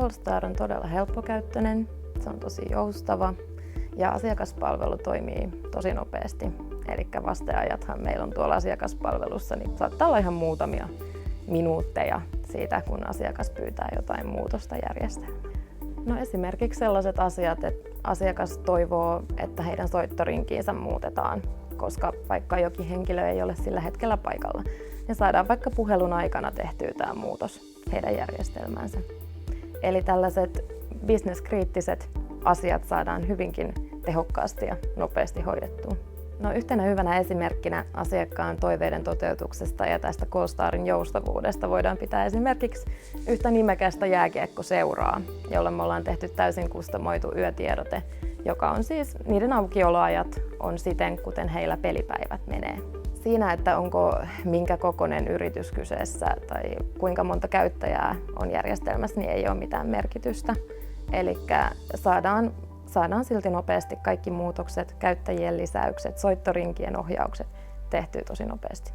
Callstar on todella helppokäyttöinen, se on tosi joustava ja asiakaspalvelu toimii tosi nopeasti. Eli vasteajathan meillä on tuolla asiakaspalvelussa, niin saattaa olla ihan muutamia minuutteja siitä, kun asiakas pyytää jotain muutosta järjestelmään. No esimerkiksi sellaiset asiat, että asiakas toivoo, että heidän soittorinkiinsä muutetaan, koska vaikka jokin henkilö ei ole sillä hetkellä paikalla, niin saadaan vaikka puhelun aikana tehtyä tämä muutos heidän järjestelmäänsä. Eli tällaiset bisneskriittiset asiat saadaan hyvinkin tehokkaasti ja nopeasti hoidettua. No, yhtenä hyvänä esimerkkinä asiakkaan toiveiden toteutuksesta ja tästä Callstarin joustavuudesta voidaan pitää esimerkiksi yhtä nimekästä jääkiekkoseuraa, jolle me ollaan tehty täysin kustomoitu yötiedote, joka on siis, niiden aukioloajat on siten, kuten heillä pelipäivät menee. Siinä, että onko minkä kokoinen yritys kyseessä tai kuinka monta käyttäjää on järjestelmässä, niin ei ole mitään merkitystä. Eli saadaan silti nopeasti kaikki muutokset, käyttäjien lisäykset, soittorinkien ohjaukset tehtyä tosi nopeasti.